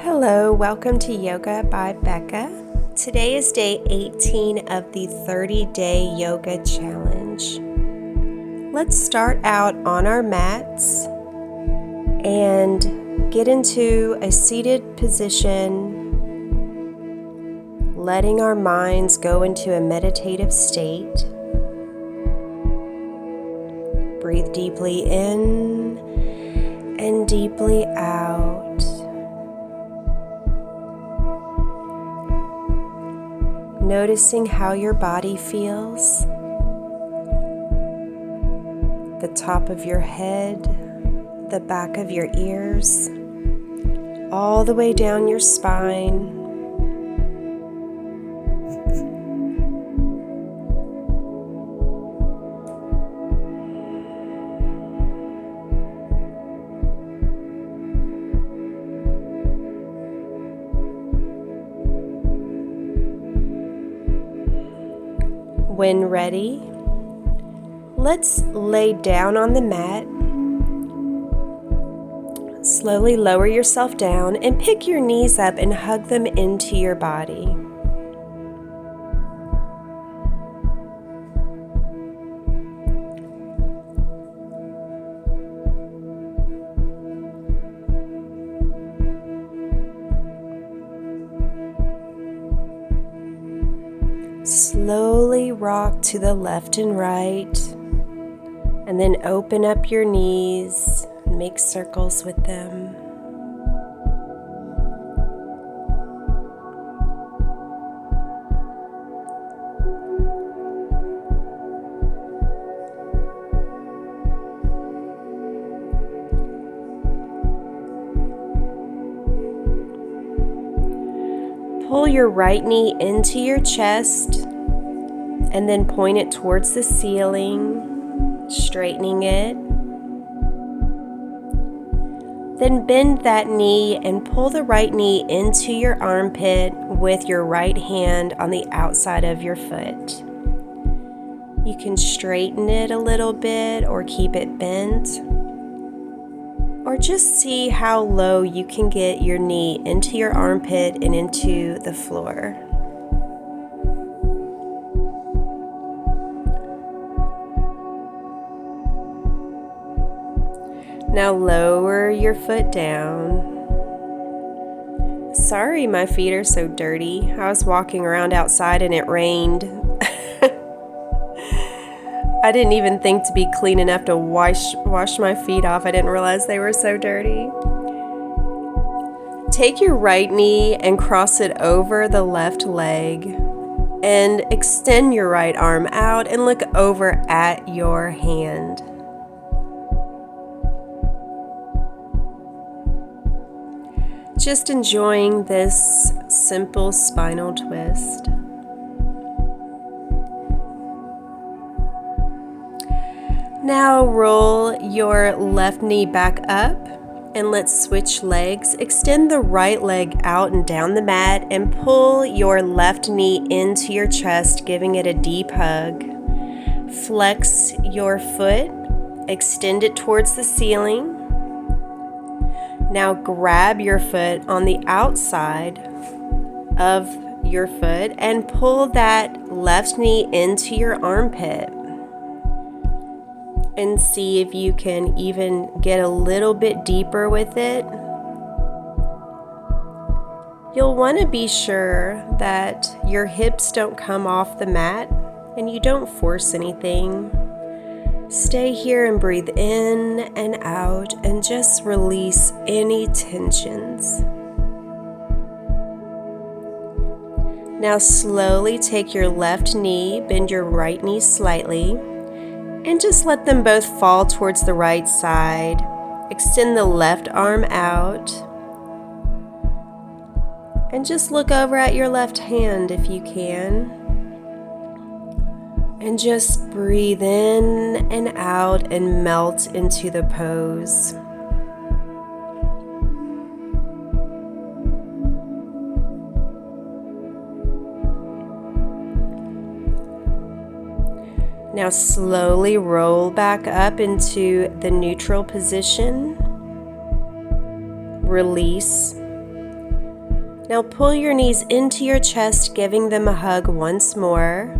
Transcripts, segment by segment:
Hello, welcome to Yoga by Beka. Today is day 18 of the 30-day yoga challenge. Let's start out on our mats and get into a seated position, letting our minds go into a meditative state. Breathe deeply in and deeply out. Noticing how your body feels, the top of your head, the back of your ears, all the way down your spine. When ready, let's lay down on the mat. Slowly lower yourself down and pick your knees up and hug them into your body. Slowly rock to the left and right, and then open up your knees and make circles with them. Pull your right knee into your chest and then point it towards the ceiling, straightening it. Then bend that knee and pull the right knee into your armpit with your right hand on the outside of your foot. You can straighten it a little bit or keep it bent, or just see how low you can get your knee into your armpit and into the floor. Now lower your foot down. Sorry, my feet are so dirty. I was walking around outside and it rained. I didn't even think to be clean enough to wash my feet off. I didn't realize they were so dirty. Take your right knee and cross it over the left leg and extend your right arm out and look over at your hand. Just enjoying this simple spinal twist. Now roll your left knee back up and let's switch legs. Extend the right leg out and down the mat and pull your left knee into your chest, giving it a deep hug. Flex your foot, extend it towards the ceiling. Now grab your foot on the outside of your foot and pull that left knee into your armpit. And see if you can even get a little bit deeper with it. You'll want to be sure that your hips don't come off the mat and you don't force anything. Stay here and breathe in and out and just release any tensions. Now slowly take your left knee, bend your right knee slightly, and just let them both fall towards the right side. Extend the left arm out. And just look over at your left hand if you can. And just breathe in and out and melt into the pose. Now slowly roll back up into the neutral position. Release Now pull your knees into your chest, giving them a hug once more.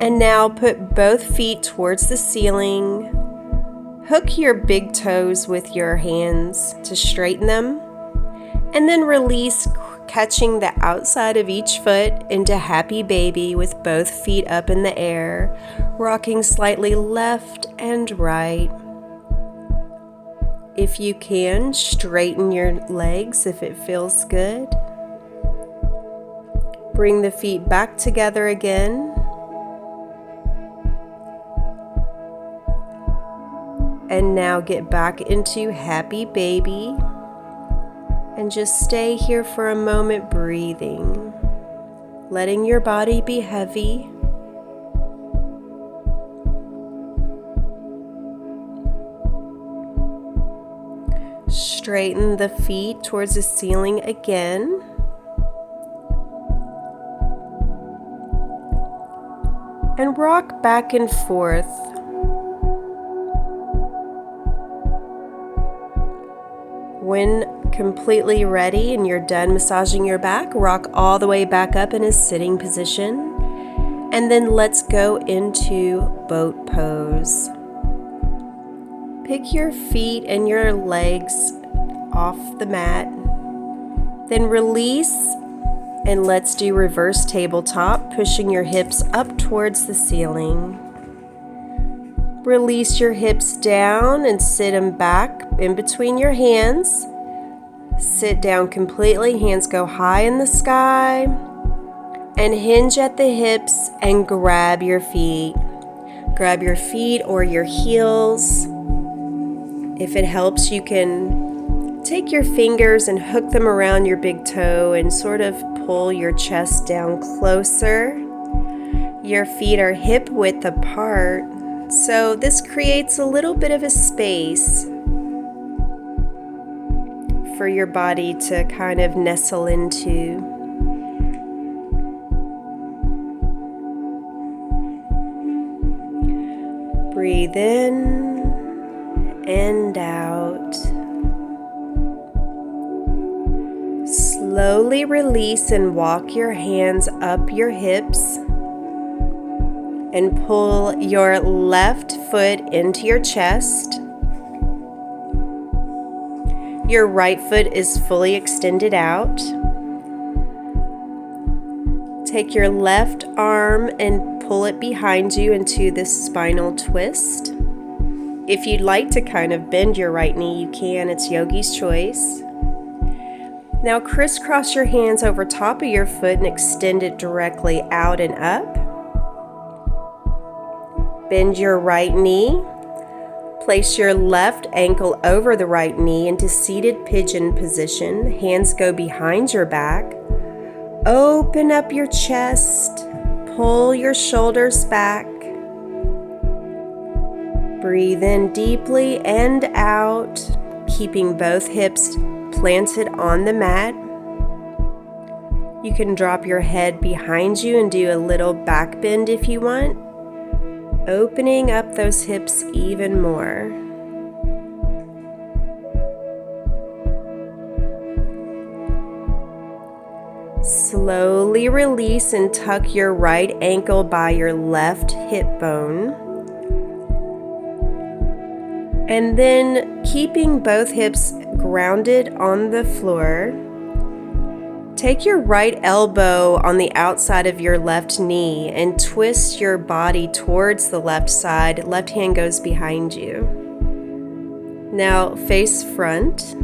And now put both feet towards the ceiling. Hook your big toes with your hands to straighten them. And then release, catching the outside of each foot into happy baby with both feet up in the air, rocking slightly left and right. If you can, straighten your legs if it feels good. Bring the feet back together again. And now get back into happy baby. And just stay here for a moment breathing, letting your body be heavy. Straighten the feet towards the ceiling again. And rock back and forth. When completely ready and you're done massaging your back, rock all the way back up in a sitting position. And then let's go into boat pose. Pick your feet and your legs off the mat. Then release and let's do reverse tabletop, pushing your hips up towards the ceiling. Release your hips down and sit them back in between your hands. Sit down completely, hands go high in the sky. And hinge at the hips and grab your feet. Grab your feet or your heels. If it helps, you can take your fingers and hook them around your big toe and sort of pull your chest down closer. Your feet are hip width apart, so this creates a little bit of a space for your body to kind of nestle into. Breathe in and out. Slowly release and walk your hands up your hips and pull your left foot into your chest. Your right foot is fully extended out. Take your left arm and pull it behind you into this spinal twist. If you'd like to kind of bend your right knee, you can. It's yogi's choice. Now crisscross your hands over top of your foot and extend it directly out and up. Bend your right knee. Place your left ankle over the right knee into seated pigeon position. Hands go behind your back. Open up your chest. Pull your shoulders back. Breathe in deeply and out, keeping both hips planted on the mat. You can drop your head behind you and do a little back bend if you want, opening up those hips even more. Slowly release and tuck your right ankle by your left hip bone. And then, keeping both hips grounded on the floor, take your right elbow on the outside of your left knee and twist your body towards the left side. Left hand goes behind you. Now, face front.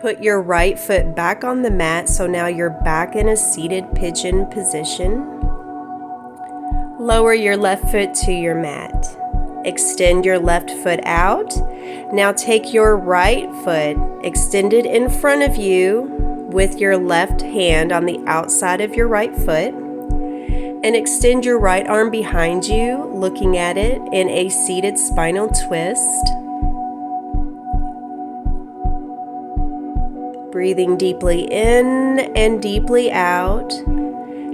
Put your right foot back on the mat, so now you're back in a seated pigeon position. Lower your left foot to your mat. Extend your left foot out. Now take your right foot extended in front of you with your left hand on the outside of your right foot. And extend your right arm behind you, looking at it in a seated spinal twist. Breathing deeply in and deeply out.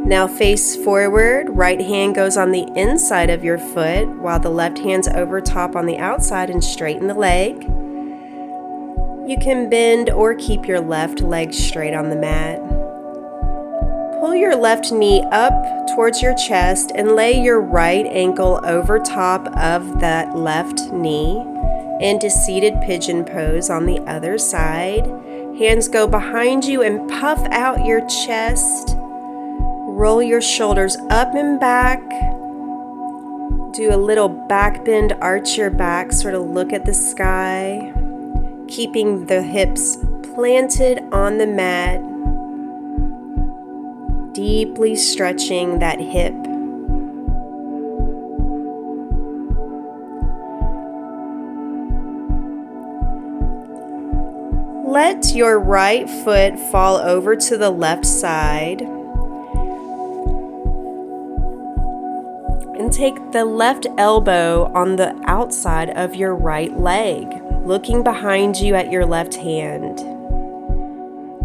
Now face forward, right hand goes on the inside of your foot while the left hand's over top on the outside, and straighten the leg. You can bend or keep your left leg straight on the mat. Pull your left knee up towards your chest and lay your right ankle over top of that left knee into seated pigeon pose on the other side. Hands go behind you and puff out your chest. Roll your shoulders up and back. Do a little back bend, arch your back, sort of look at the sky, keeping the hips planted on the mat. Deeply stretching that hip. Let your right foot fall over to the left side. And take the left elbow on the outside of your right leg, looking behind you at your left hand.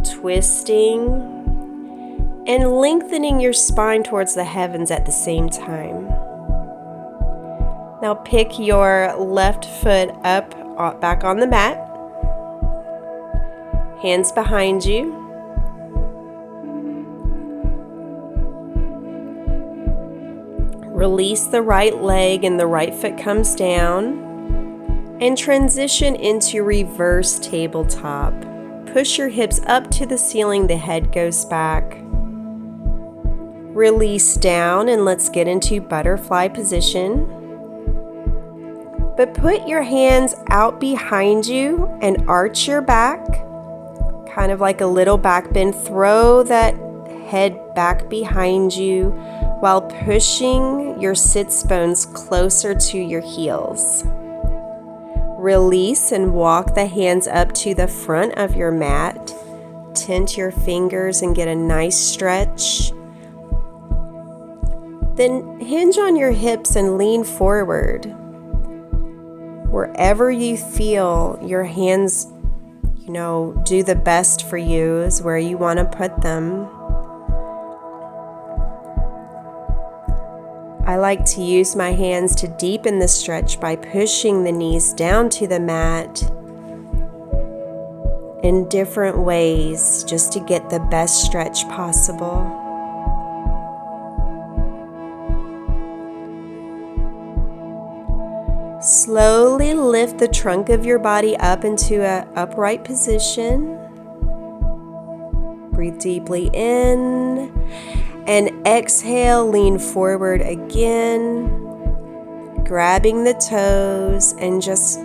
Twisting and lengthening your spine towards the heavens at the same time. Now pick your left foot up, back on the mat. Hands behind you. Release the right leg and the right foot comes down. And transition into reverse tabletop. Push your hips up to the ceiling, the head goes back. Release down and let's get into butterfly position. But put your hands out behind you and arch your back, kind of like a little back bend. Throw that head back behind you while pushing your sits bones closer to your heels. Release and walk the hands up to the front of your mat. Tent your fingers and get a nice stretch. Then hinge on your hips and lean forward. Wherever you feel your hands, do the best for you is where you want to put them. I like to use my hands to deepen the stretch by pushing the knees down to the mat in different ways just to get the best stretch possible. Slowly lift the trunk of your body up into an upright position. Breathe deeply in and exhale, lean forward again, grabbing the toes and just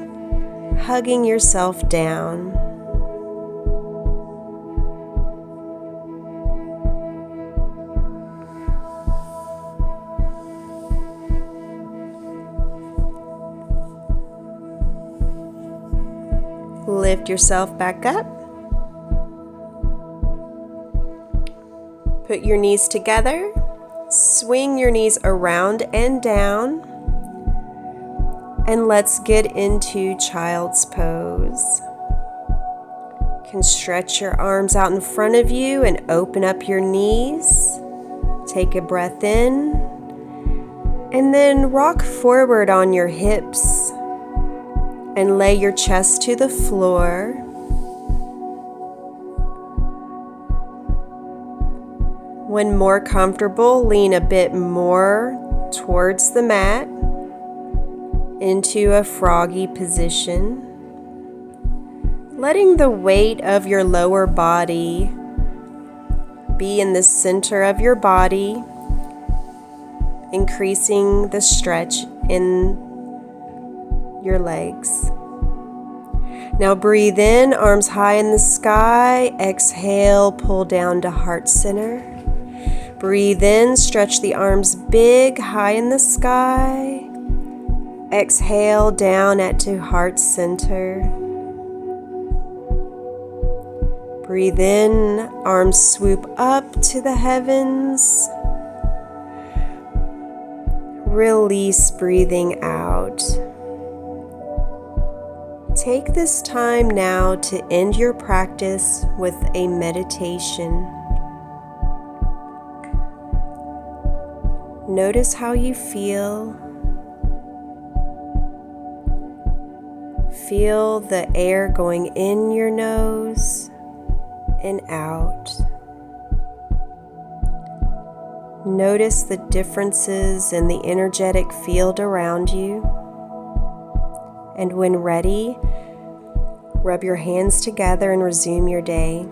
hugging yourself down. Lift yourself back up. Put your knees together. Swing your knees around and down. And let's get into child's pose. You can stretch your arms out in front of you and open up your knees. Take a breath in. And then rock forward on your hips. And lay your chest to the floor. When more comfortable, lean a bit more towards the mat into a froggy position. Letting the weight of your lower body be in the center of your body, increasing the stretch in your legs. Now breathe in, arms high in the sky. Exhale, pull down to heart center. Breathe in, stretch the arms big, high in the sky. Exhale, down to heart center. Breathe in, arms swoop up to the heavens. Release, breathing out. Take this time now to end your practice with a meditation. Notice how you feel. Feel the air going in your nose and out. Notice the differences in the energetic field around you. And when ready, rub your hands together and resume your day.